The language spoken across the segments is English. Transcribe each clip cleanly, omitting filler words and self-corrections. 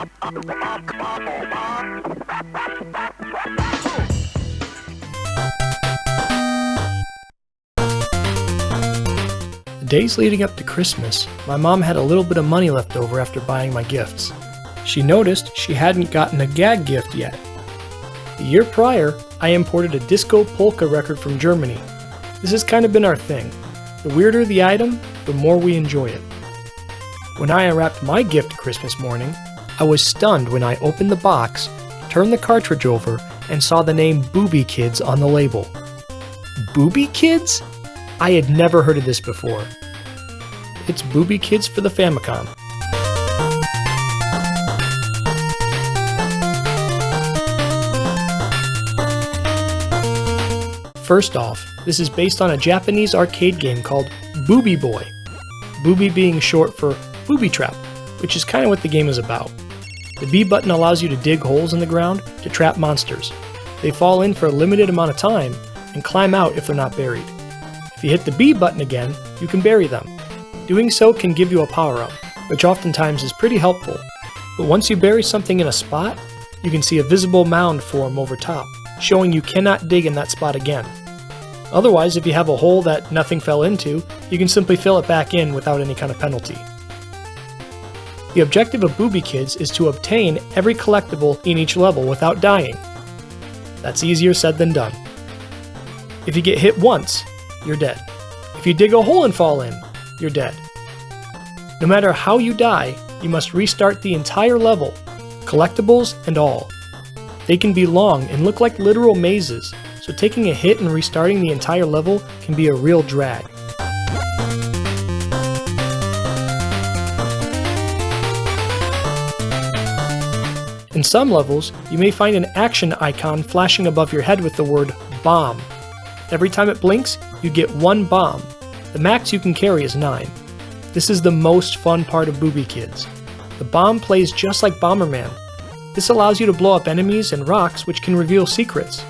The days leading up to Christmas, my mom had a little bit of money left over after buying my gifts. She noticed she hadn't gotten a gag gift yet. The year prior, I imported a disco polka record from Germany. This has kind of been our thing. The weirder the item, the more we enjoy it. When I unwrapped my gift Christmas morning, I was stunned when I opened the box, turned the cartridge over, and saw the name Booby Kids on the label. Booby Kids? I had never heard of this before. It's Booby Kids for the Famicom. First off, this is based on a Japanese arcade game called Booby Boy. Booby being short for booby trap, which is kind of what the game is about. The B button allows you to dig holes in the ground to trap monsters. They fall in for a limited amount of time and climb out if they're not buried. If you hit the B button again, you can bury them. Doing so can give you a power-up, which oftentimes is pretty helpful. But once you bury something in a spot, you can see a visible mound form over top, showing you cannot dig in that spot again. Otherwise, if you have a hole that nothing fell into, you can simply fill it back in without any kind of penalty. The objective of Booby Kids is to obtain every collectible in each level without dying. That's easier said than done. If you get hit once, you're dead. If you dig a hole and fall in, you're dead. No matter how you die, you must restart the entire level, collectibles and all. They can be long and look like literal mazes, so taking a hit and restarting the entire level can be a real drag. In some levels, you may find an action icon flashing above your head with the word bomb. Every time it blinks, you get 1 bomb. The max you can carry is 9. This is the most fun part of Booby Kids. The bomb plays just like Bomberman. This allows you to blow up enemies and rocks, which can reveal secrets.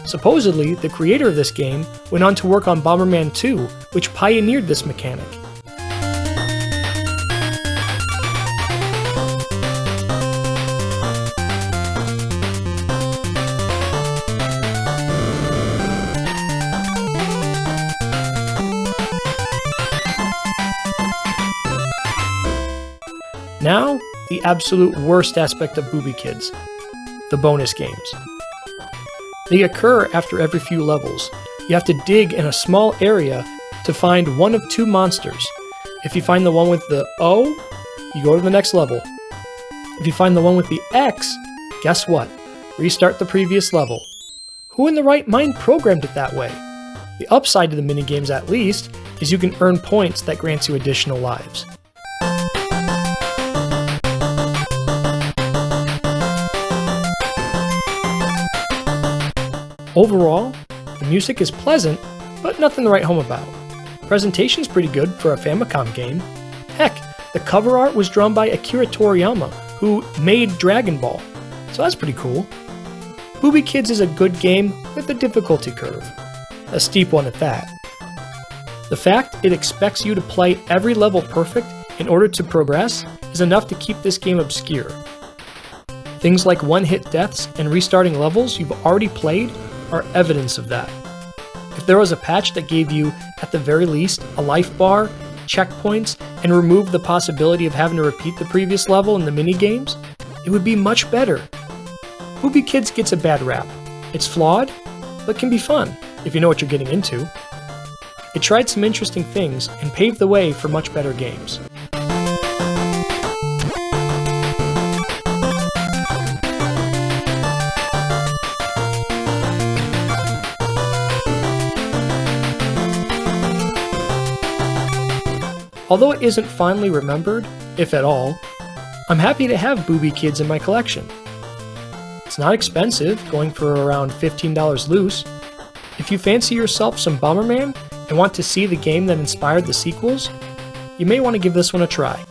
Supposedly, the creator of this game went on to work on Bomberman 2, which pioneered this mechanic. Now, the absolute worst aspect of Booby Kids, the bonus games. They occur after every few levels. You have to dig in a small area to find one of 2 monsters. If you find the one with the O, you go to the next level. If you find the one with the X, guess what? Restart the previous level. Who in the right mind programmed it that way? The upside to the minigames, at least, is you can earn points that grants you additional lives. Overall, the music is pleasant, but nothing to write home about. Presentation's pretty good for a Famicom game. Heck, the cover art was drawn by Akira Toriyama, who made Dragon Ball, so that's pretty cool. Booby Kids is a good game with a difficulty curve, a steep one at that. The fact it expects you to play every level perfect in order to progress is enough to keep this game obscure. Things like one-hit deaths and restarting levels you've already played are evidence of that. If there was a patch that gave you, at the very least, a life bar, checkpoints, and removed the possibility of having to repeat the previous level in the minigames, it would be much better. Booby Kids gets a bad rap. It's flawed, but can be fun, if you know what you're getting into. It tried some interesting things and paved the way for much better games. Although it isn't fondly remembered, if at all, I'm happy to have Booby Kids in my collection. It's not expensive, going for around $15 loose. If you fancy yourself some Bomberman and want to see the game that inspired the sequels, you may want to give this one a try.